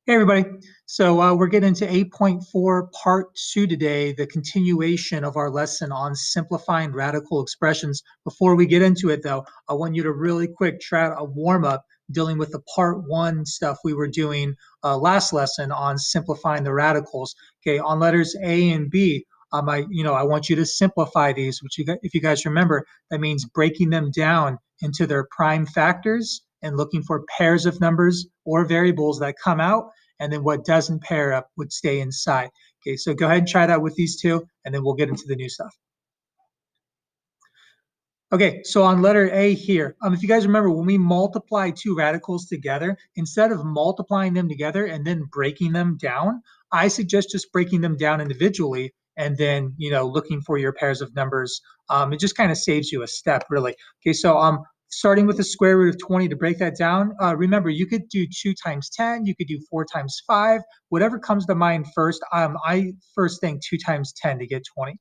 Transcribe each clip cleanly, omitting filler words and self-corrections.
Hey everybody. So we're getting into 8.4 part 2 today, the continuation of our lesson on simplifying radical expressions. Before we get into it though, I want you to really quick try a warm up dealing with the part 1 stuff we were doing last lesson on simplifying the radicals. Okay, on letters A and B, I want you to simplify these, which if you guys remember, that means breaking them down into their prime factors and looking for pairs of numbers or variables that come out, and then what doesn't pair up would stay inside. Okay, so go ahead and try that with these two, and then we'll get into the new stuff. Okay, so on letter A here, if you guys remember, when we multiply two radicals together, instead of multiplying them together and then breaking them down, I suggest just breaking them down individually and then, looking for your pairs of numbers. It just kind of saves you a step, really. Okay, so starting with the square root of 20 to break that down, remember, you could do 2 times 10, you could do 4 times 5, whatever comes to mind first. I first think 2 times 10 to get 20.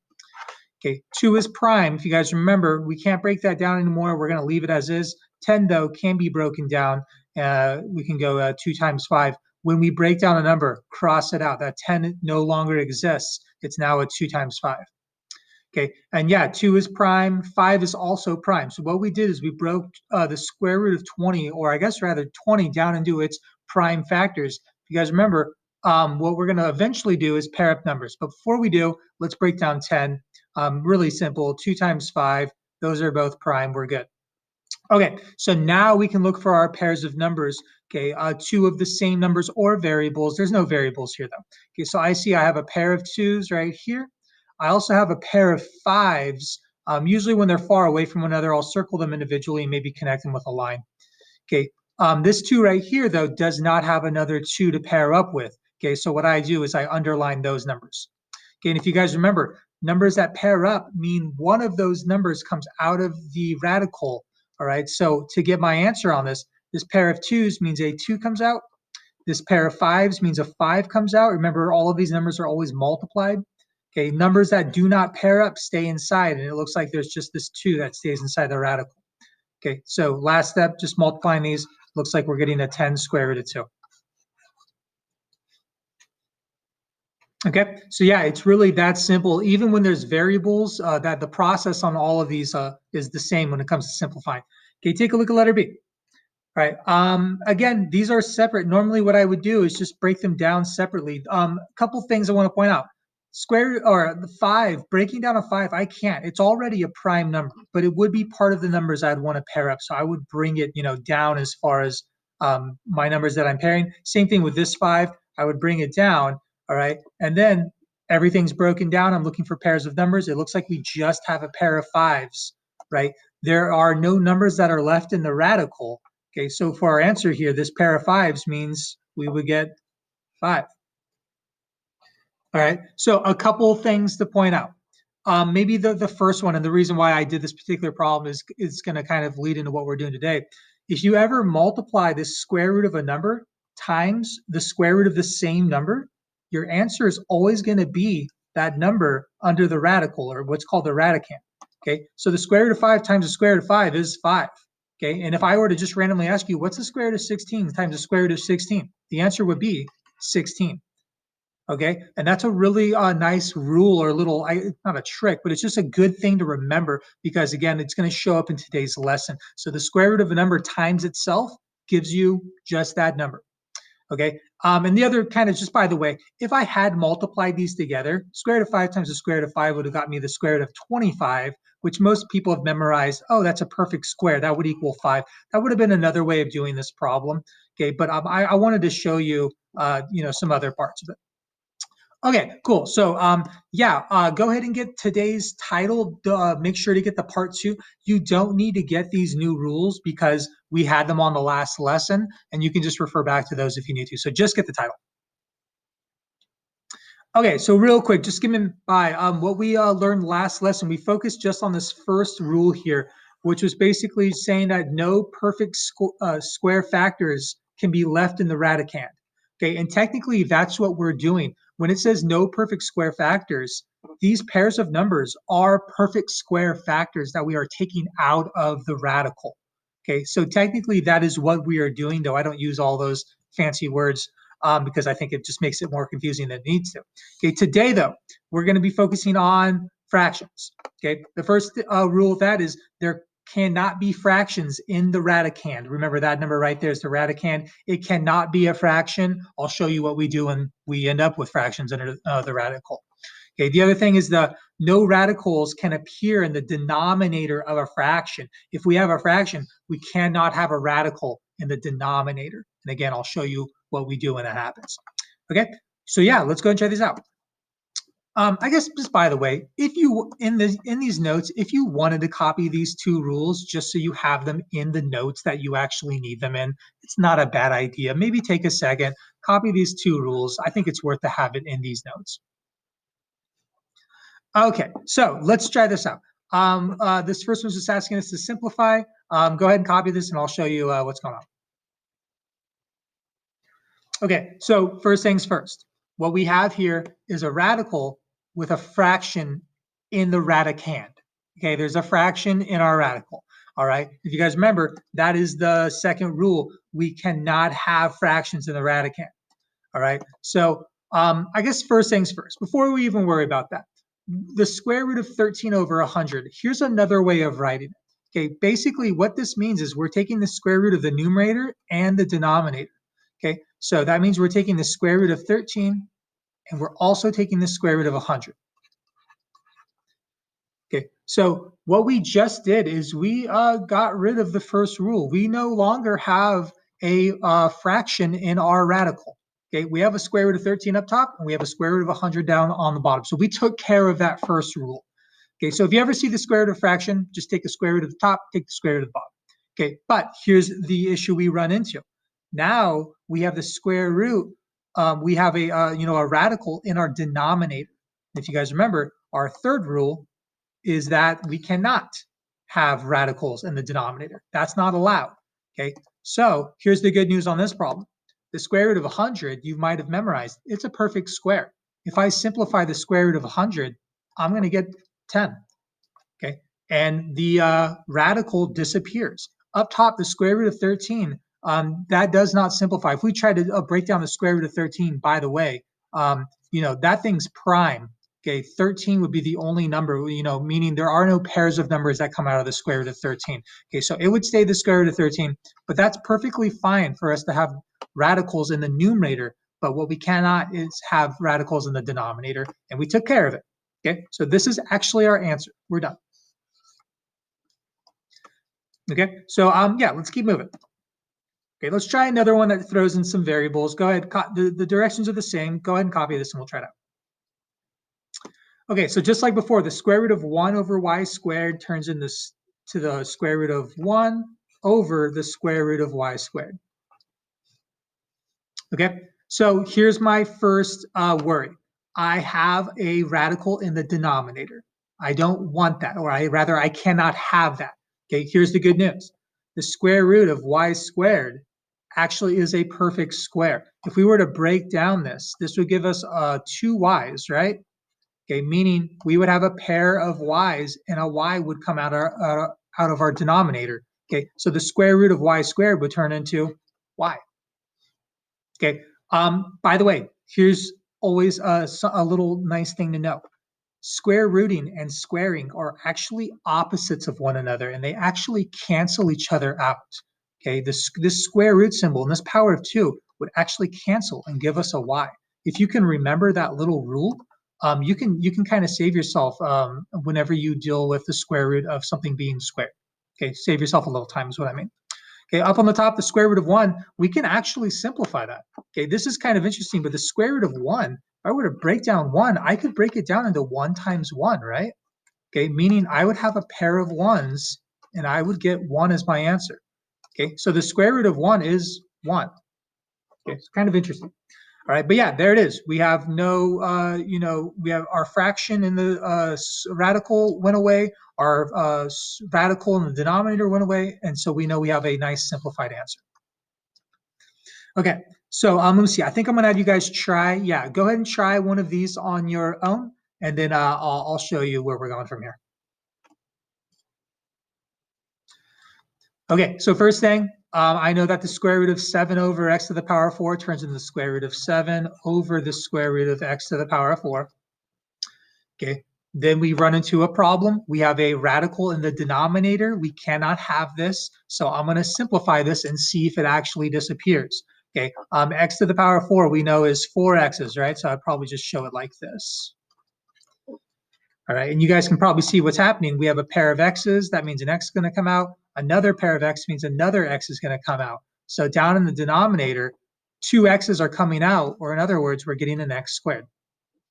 Okay, 2 is prime. If you guys remember, we can't break that down anymore. We're going to leave it as is. 10, though, can be broken down. We can go 2 times 5. When we break down a number, cross it out. That 10 no longer exists. It's now a 2 times 5. Okay, and yeah, 2 is prime. 5 is also prime. So what we did is we broke the square root of 20, or I guess rather 20, down into its prime factors. If you guys remember, what we're going to eventually do is pair up numbers. But before we do, let's break down 10. Really simple, 2 times 5. Those are both prime. We're good. Okay, so now we can look for our pairs of numbers. Okay, 2 of the same numbers or variables. There's no variables here, though. Okay, so I see I have a pair of 2s right here. I also have a pair of 5s. Usually when they're far away from one another, I'll circle them individually and maybe connect them with a line. Okay, this 2 right here, though, does not have another 2 to pair up with. Okay, so what I do is I underline those numbers. Okay, and if you guys remember, numbers that pair up mean one of those numbers comes out of the radical. All right, so to get my answer on this pair of 2s means a 2 comes out. This pair of 5s means a 5 comes out. Remember, all of these numbers are always multiplied. Okay, numbers that do not pair up stay inside, and it looks like there's just this 2 that stays inside the radical. Okay, so last step, just multiplying these. Looks like we're getting a 10 square root of 2. Okay, so yeah, it's really that simple. Even when there's variables, that the process on all of these is the same when it comes to simplifying. Okay, take a look at letter B. All right, again, these are separate. Normally what I would do is just break them down separately. A couple things I want to point out. Square or the 5, breaking down a 5, I can't. It's already a prime number, but it would be part of the numbers I'd want to pair up. So I would bring it, down as far as my numbers that I'm pairing. Same thing with this 5. I would bring it down. All right, and then everything's broken down. I'm looking for pairs of numbers. It looks like we just have a pair of 5s, right? There are no numbers that are left in the radical. Okay, so for our answer here, this pair of 5s means we would get 5. All right, so a couple things to point out. Maybe the first one, and the reason why I did this particular problem is going to kind of lead into what we're doing today. If you ever multiply the square root of a number times the square root of the same number, your answer is always going to be that number under the radical, or what's called the radicand. Okay, so the square root of 5 times the square root of 5 is 5. Okay, and if I were to just randomly ask you, what's the square root of 16 times the square root of 16? The answer would be 16. Okay, and that's a really nice rule, or a little, not a trick, but it's just a good thing to remember, because again, it's going to show up in today's lesson. So the square root of a number times itself gives you just that number. Okay, and the other kind of, just by the way, if I had multiplied these together, square root of 5 times the square root of 5 would have got me the square root of 25, which most people have memorized. Oh, that's a perfect square. That would equal 5. That would have been another way of doing this problem. Okay, but I wanted to show you, some other parts of it. Okay, cool. So go ahead and get today's title. Make sure to get the part 2. You don't need to get these new rules because we had them on the last lesson, and you can just refer back to those if you need to. So just get the title. Okay, so real quick, just skimming by what we learned last lesson. We focused just on this first rule here, which was basically saying that no perfect square factors can be left in the radicand. Okay, and technically that's what we're doing. When it says no perfect square factors, these pairs of numbers are perfect square factors that we are taking out of the radical. Okay, so technically that is what we are doing, though I don't use all those fancy words. because I think it just makes it more confusing than it needs to. Okay, today though, we're going to be focusing on fractions. Okay, the first rule of that is there cannot be fractions in the radicand. Remember that number right there is the radicand. It cannot be a fraction. I'll show you what we do when we end up with fractions under the radical. Okay, the other thing is no radicals can appear in the denominator of a fraction. If we have a fraction, we cannot have a radical in the denominator. And again, I'll show you what we do when that happens. Okay, so yeah, let's go and try this out. I guess just by the way, if you in these notes, if you wanted to copy these two rules just so you have them in the notes that you actually need them in, it's not a bad idea. Maybe take a second, copy these two rules. I think it's worth to have it in these notes. Okay, so let's try this out. This first one's just asking us to simplify. Go ahead and copy this and I'll show you what's going on. Okay, so first things first. What we have here is a radical with a fraction in the radicand. Okay, there's a fraction in our radical. All right, if you guys remember, that is the second rule. We cannot have fractions in the radicand. All right, so I guess first things first, before we even worry about that, the square root of 13 over 100, here's another way of writing it. Okay, basically what this means is we're taking the square root of the numerator and the denominator. Okay, so that means we're taking the square root of 13 and we're also taking the square root of 100. Okay, so what we just did is we got rid of the first rule. We no longer have a fraction in our radical. Okay, we have a square root of 13 up top and we have a square root of 100 down on the bottom. So we took care of that first rule. Okay, so if you ever see the square root of a fraction, just take the square root of the top, take the square root of the bottom. Okay, but here's the issue we run into. Now we have the square root. We have a radical in our denominator. If you guys remember, our third rule is that we cannot have radicals in the denominator. That's not allowed. Okay, so here's the good news on this problem. The square root of 100, you might have memorized, it's a perfect square. If I simplify the square root of 100, I'm going to get 10. Okay, and the radical disappears. Up top, the square root of 13, that does not simplify. If we try to break down the square root of 13, by the way, that thing's prime. Okay, 13 would be the only number, meaning there are no pairs of numbers that come out of the square root of 13. Okay, so it would stay the square root of 13, but that's perfectly fine for us to have radicals in the numerator, but what we cannot is have radicals in the denominator, and we took care of it. Okay, so this is actually our answer. We're done. Okay, so yeah, let's keep moving. Okay, let's try another one that throws in some variables. Go ahead, the directions are the same. Go ahead and copy this and we'll try it out. Okay, so just like before, the square root of 1 over y squared turns into the square root of 1 over the square root of y squared. Okay, so here's my first worry. I have a radical in the denominator. I don't want that, or I cannot have that. Okay, here's the good news. The square root of y squared actually is a perfect square. If we were to break down this would give us 2 y's, right? Okay, meaning we would have a pair of y's and a y would come out of our denominator. Okay, so the square root of y squared would turn into y. Okay, by the way, here's always a little nice thing to know. Square rooting and squaring are actually opposites of one another and they actually cancel each other out. Okay, this square root symbol and this power of 2 would actually cancel and give us a y. If you can remember that little rule, you can kind of save yourself whenever you deal with the square root of something being squared. Okay, save yourself a little time is what I mean. Okay, up on the top, the square root of 1, we can actually simplify that. Okay, this is kind of interesting, but the square root of 1, if I were to break down 1, I could break it down into 1 times 1, right? Okay, meaning I would have a pair of 1s and I would get 1 as my answer. Okay, so the square root of 1 is 1. Okay, it's kind of interesting. All right, but yeah, there it is. We have no, we have our fraction in the radical went away, our radical in the denominator went away, and so we know we have a nice simplified answer. Okay, so let me see. I think I'm gonna have you guys try. Yeah, go ahead and try one of these on your own, and then I'll show you where we're going from here. Okay, so first thing, I know that the square root of 7 over x to the power of 4 turns into the square root of 7 over the square root of x to the power of 4. Okay, then we run into a problem. We have a radical in the denominator. We cannot have this, so I'm going to simplify this and see if it actually disappears. Okay, x to the power of 4 we know is 4x's, right? So I'd probably just show it like this. All right, and you guys can probably see what's happening. We have a pair of x's, that means an x is going to come out. Another pair of x means another x is going to come out. So down in the denominator, 2 x's are coming out, or in other words, we're getting an x squared.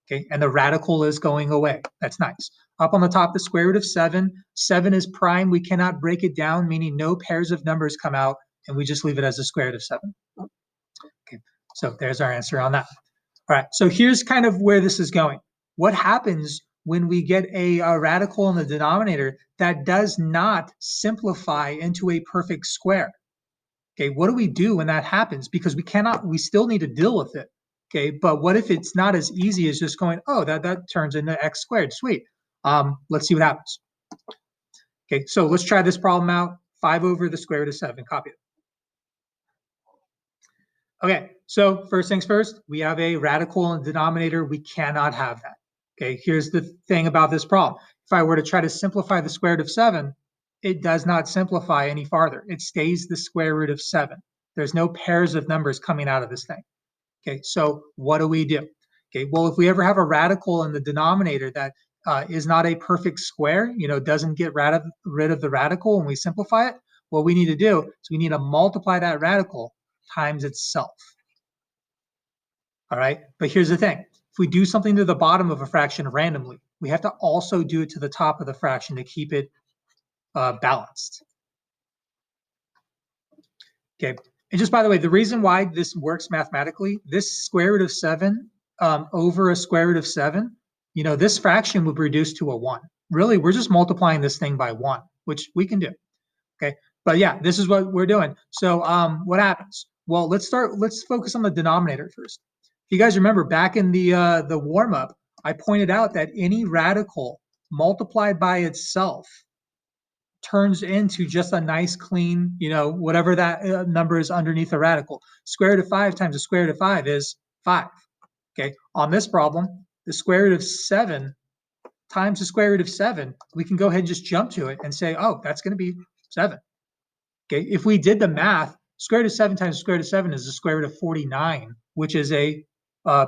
Okay, and the radical is going away. That's nice. Up on the top, the square root of 7. 7 is prime. We cannot break it down, meaning no pairs of numbers come out, and we just leave it as the square root of 7. Okay, so there's our answer on that. All right, so here's kind of where this is going. What happens when we get a radical in the denominator that does not simplify into a perfect square? Okay, what do we do when that happens? Because we still need to deal with it. Okay, but what if it's not as easy as just going, oh, that turns into x squared, sweet. Let's see what happens. Okay, so let's try this problem out. 5 over the square root of 7, copy it. Okay, so first things first, we have a radical in the denominator. We cannot have that. Okay, here's the thing about this problem. If I were to try to simplify the square root of 7, it does not simplify any farther. It stays the square root of 7. There's no pairs of numbers coming out of this thing. Okay, so what do we do? Okay, well, if we ever have a radical in the denominator that is not a perfect square, doesn't get rid of the radical when we simplify it, what we need to do is we need to multiply that radical times itself. All right, but here's the thing. If we do something to the bottom of a fraction randomly, we have to also do it to the top of the fraction to keep it balanced. Okay, and just by the way, the reason why this works mathematically, this square root of 7 over a square root of 7, this fraction would reduce to a 1. Really, we're just multiplying this thing by 1, which we can do. Okay, but yeah, this is what we're doing. So what happens? Well, let's focus on the denominator first. If you guys remember back in the warm-up, I pointed out that any radical multiplied by itself turns into just a nice clean, whatever that number is underneath the radical. Square root of 5 times the square root of 5 is 5. Okay, on this problem, the square root of 7 times the square root of 7, we can go ahead and just jump to it and say, oh, that's going to be 7. Okay, if we did the math, square root of 7 times the square root of 7 is the square root of 49, which is a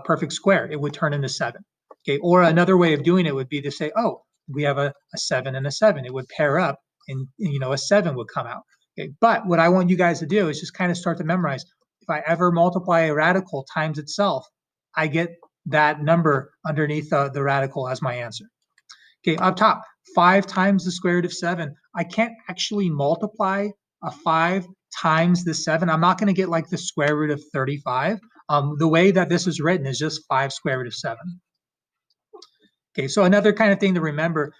perfect square. It would turn into 7. Okay, or another way of doing it would be to say, oh, we have a 7 and a 7. It would pair up, and a 7 would come out. Okay, but what I want you guys to do is just kind of start to memorize. If I ever multiply a radical times itself, I get that number underneath the radical as my answer. Okay, up top, 5 times the square root of 7. I can't actually multiply a 5 times the 7. I'm not going to get like the square root of 35. The way that this is written is just 5 square root of 7. Okay, so another kind of thing to remember,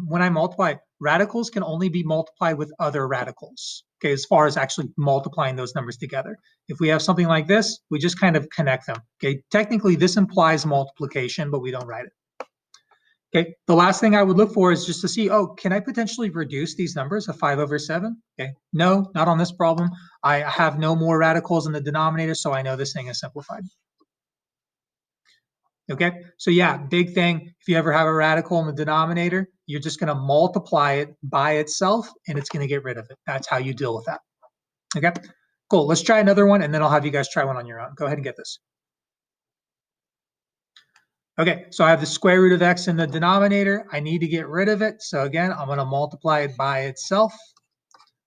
when I multiply, radicals can only be multiplied with other radicals, okay, as far as actually multiplying those numbers together. If we have something like this, we just kind of connect them. Okay, technically this implies multiplication, but we don't write it. Okay, the last thing I would look for is just to see, oh, can I potentially reduce these numbers of 5 over 7? Okay, no, not on this problem. I have no more radicals in the denominator, so I know this thing is simplified. Okay, so yeah, big thing, if you ever have a radical in the denominator, you're just going to multiply it by itself, and it's going to get rid of it. That's how you deal with that. Okay, cool. Let's try another one, and then I'll have you guys try one on your own. Go ahead and get this. Okay, so I have the square root of x in the denominator. I need to get rid of it. So again, I'm going to multiply it by itself.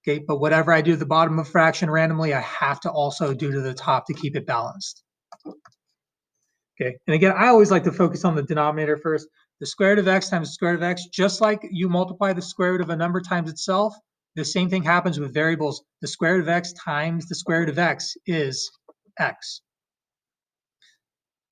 Okay, but whatever I do to the bottom of a fraction randomly, I have to also do to the top to keep it balanced. Okay, and again, I always like to focus on the denominator first. The square root of x times the square root of x, just like you multiply the square root of a number times itself, the same thing happens with variables. The square root of x times the square root of x is x.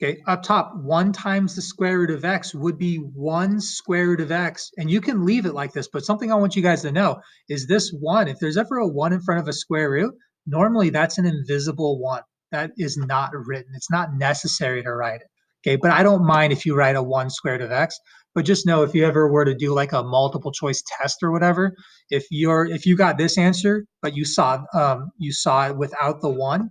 Okay, up top, 1 times the square root of x would be 1 square root of x. And you can leave it like this, but something I want you guys to know is this 1, if there's ever a 1 in front of a square root, normally that's an invisible 1. That is not written. It's not necessary to write it. Okay, but I don't mind if you write a 1 square root of x. But just know if you ever were to do like a multiple choice test or whatever, if you got this answer, but you saw it without the 1,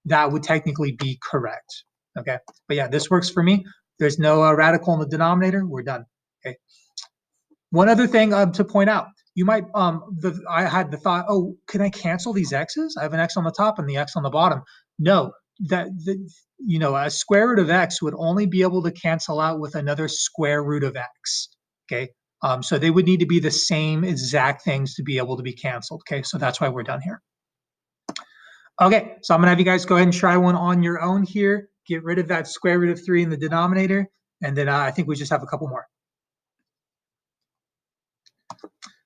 that would technically be correct. Okay, but yeah, this works for me. There's no radical in the denominator. We're done. Okay. One other thing to point out, you might I had the thought, oh, can I cancel these x's? I have an x on the top and the x on the bottom. No, a square root of x would only be able to cancel out with another square root of x. Okay, so they would need to be the same exact things to be able to be canceled. Okay, so that's why we're done here. Okay, so I'm gonna have you guys go ahead and try one on your own here. Get rid of that square root of 3 in the denominator, and then I think we just have a couple more.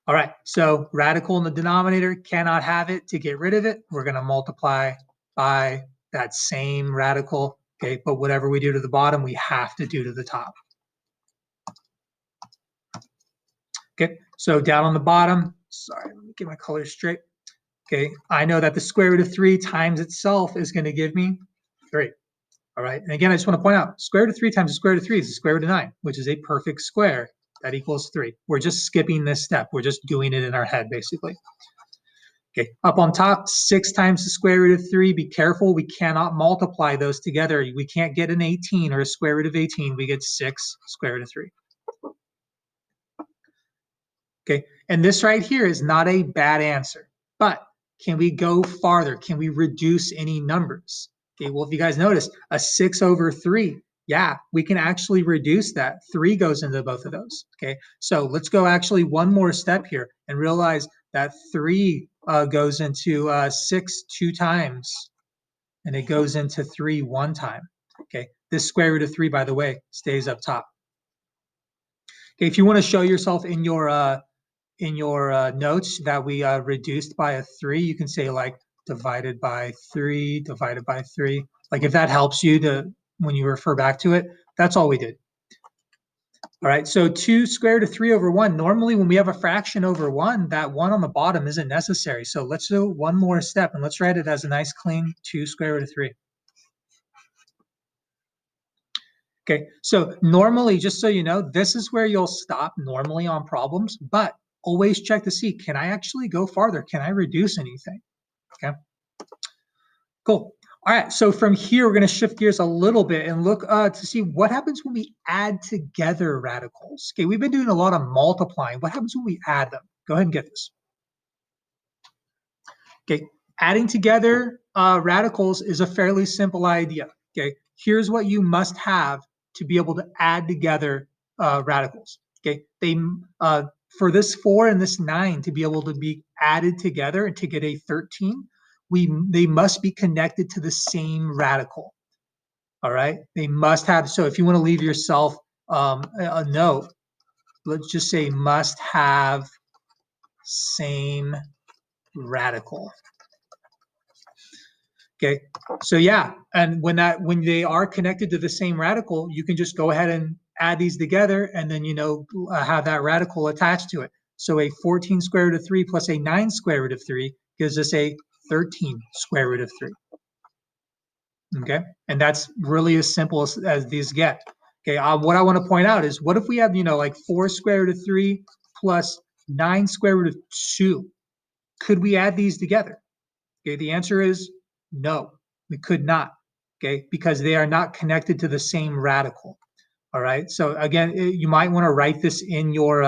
All right, so radical in the denominator, cannot have it. To get rid of it, we're gonna multiply by that same radical, okay? But whatever we do to the bottom, we have to do to the top. Okay, so down on the bottom, sorry, let me get my colors straight. Okay, I know that the square root of 3 times itself is gonna give me 3. All right, and again, I just want to point out, square root of 3 times the square root of 3 is the square root of 9, which is a perfect square. That equals 3. We're just skipping this step. We're just doing it in our head, basically. Okay, up on top, 6 times the square root of 3. Be careful, we cannot multiply those together. We can't get an 18 or a square root of 18. We get 6 square root of 3. Okay, and this right here is not a bad answer, but can we go farther? Can we reduce any numbers? Okay, well, if you guys notice, a 6 over 3, yeah, we can actually reduce that. 3 goes into both of those, okay? So let's go actually one more step here and realize that 3 goes into 6 2 times, and it goes into 3 1 time, okay? This square root of 3, by the way, stays up top. Okay, if you want to show yourself in your notes that we reduced by a 3, you can say like divided by 3, divided by 3. Like if that helps you to, when you refer back to it, that's all we did. All right, so 2 square root of 3 over 1. Normally when we have a fraction over 1, that 1 on the bottom isn't necessary. So let's do one more step and let's write it as a nice clean 2 square root of 3. Okay, so normally, just so you know, this is where you'll stop normally on problems, but always check to see, can I actually go farther? Can I reduce anything? Okay, cool. All right, so from here, we're gonna shift gears a little bit and look to see what happens when we add together radicals. Okay, we've been doing a lot of multiplying. What happens when we add them? Go ahead and get this. Okay, adding together radicals is a fairly simple idea. Okay, here's what you must have to be able to add together radicals. Okay, for this 4 and this 9 to be able to be added together and to get a 13, they must be connected to the same radical. All right, they must have. So if you want to leave yourself a note, let's just say must have same radical. Okay, so yeah, and when they are connected to the same radical, you can just go ahead and add these together, and then have that radical attached to it. So a 14 square root of 3 plus a 9 square root of 3 gives us a 13 square root of 3. Okay, and that's really as simple as these get. Okay, what I want to point out is, what if we have like 4 square root of 3 plus 9 square root of 2? Could we add these together? Okay, the answer is no, we could not, okay, because they are not connected to the same radical. All right, so again, you might want to write this in your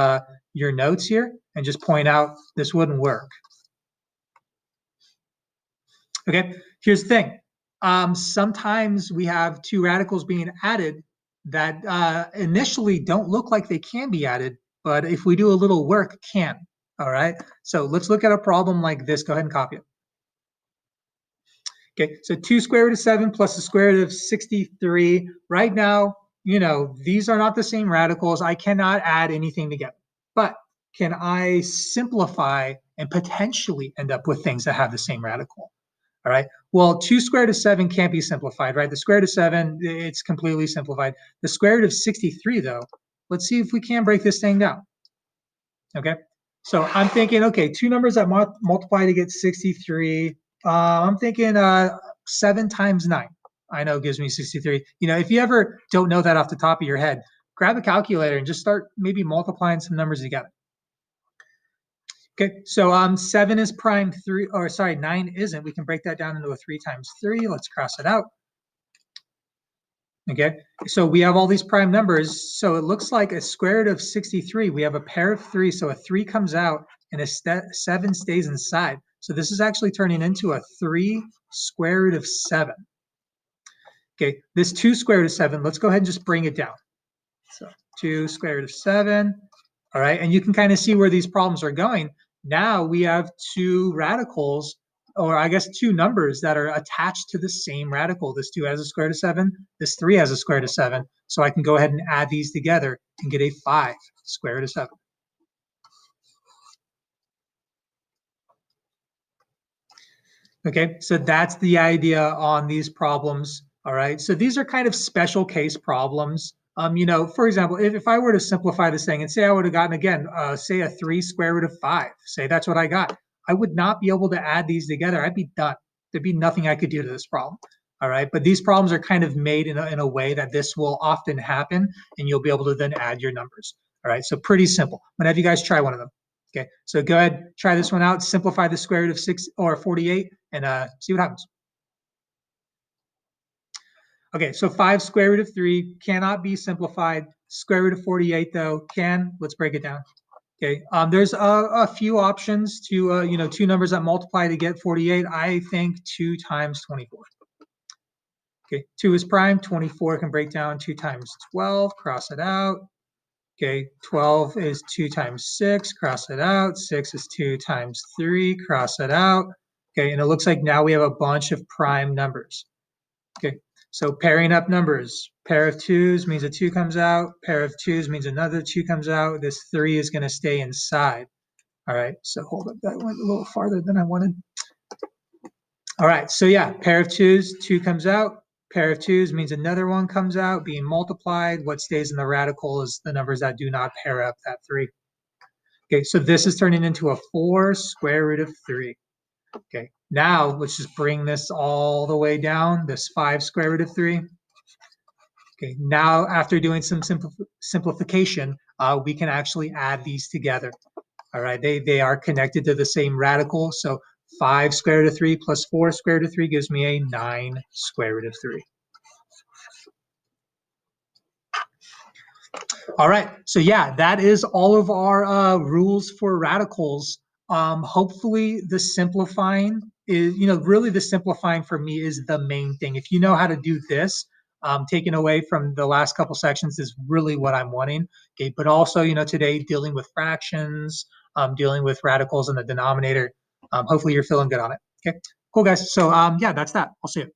notes here and just point out this wouldn't work. Okay, here's the thing. Sometimes we have 2 radicals being added that initially don't look like they can be added, but if we do a little work, can. All right, so let's look at a problem like this. Go ahead and copy it. Okay, so 2 square root of 7 plus the square root of 63. Right now, these are not the same radicals. I cannot add anything together. But can I simplify and potentially end up with things that have the same radical? All right, well, 2 square root of 7 can't be simplified, right? The square root of 7, it's completely simplified. The square root of 63, though, let's see if we can break this thing down. Okay, so I'm thinking, okay, 2 numbers that multiply to get 63. I'm thinking 7 times 9. I know gives me 63. If you ever don't know that off the top of your head, grab a calculator and just start maybe multiplying some numbers together. Okay, so 7 is prime 3, or sorry, 9 isn't. We can break that down into a 3 times 3. Let's cross it out. Okay, so we have all these prime numbers. So it looks like a square root of 63. We have a pair of 3, so a 3 comes out and a 7 stays inside. So this is actually turning into a 3 square root of 7. Okay, this 2 square root of 7, let's go ahead and just bring it down. So 2 square root of 7. All right, and you can kind of see where these problems are going. Now we have two radicals, or I guess two numbers that are attached to the same radical. This 2 has a square root of 7, this 3 has a square root of 7. So I can go ahead and add these together and get a 5 square root of 7. Okay, so that's the idea on these problems. All right, so these are kind of special case problems. For example, if I were to simplify this thing and say I would have gotten, again, say a 3 square root of 5, say that's what I got, I would not be able to add these together. I'd be done. There'd be nothing I could do to this problem. All right, but these problems are kind of made in a way that this will often happen, and you'll be able to then add your numbers. All right, so pretty simple. I'm gonna have you guys try one of them. Okay, so go ahead, try this one out, simplify the square root of 6 or 48, and see what happens. Okay, so 5 square root of 3 cannot be simplified. Square root of 48, though, can. Let's break it down. Okay, there's a few options to, two numbers that multiply to get 48. I think 2 times 24. Okay, 2 is prime, 24 can break down 2 times 12, cross it out. Okay, 12 is 2 times 6, cross it out. 6 is 2 times 3, cross it out. Okay, and it looks like now we have a bunch of prime numbers. Okay, so pairing up numbers. Pair of 2s means a 2 comes out. Pair of 2s means another 2 comes out. This 3 is going to stay inside. All right, so hold up, that went a little farther than I wanted. All right, so yeah, pair of 2s, 2 comes out. Pair of 2s means another one comes out, being multiplied. What stays in the radical is the numbers that do not pair up, that 3. Okay, so this is turning into a 4 square root of 3. Okay, now let's just bring this all the way down, this 5 square root of 3. Okay, now after doing some simplification, we can actually add these together. All right, they are connected to the same radical. So 5 square root of 3 plus 4 square root of 3 gives me a 9 square root of 3. All right, so yeah, that is all of our rules for radicals. Hopefully the simplifying is, really the simplifying for me is the main thing. If you know how to do this, taken away from the last couple sections is really what I'm wanting. Okay, but also, today dealing with fractions, dealing with radicals in the denominator. Hopefully you're feeling good on it. Okay, cool guys. So yeah, that's that. I'll see you.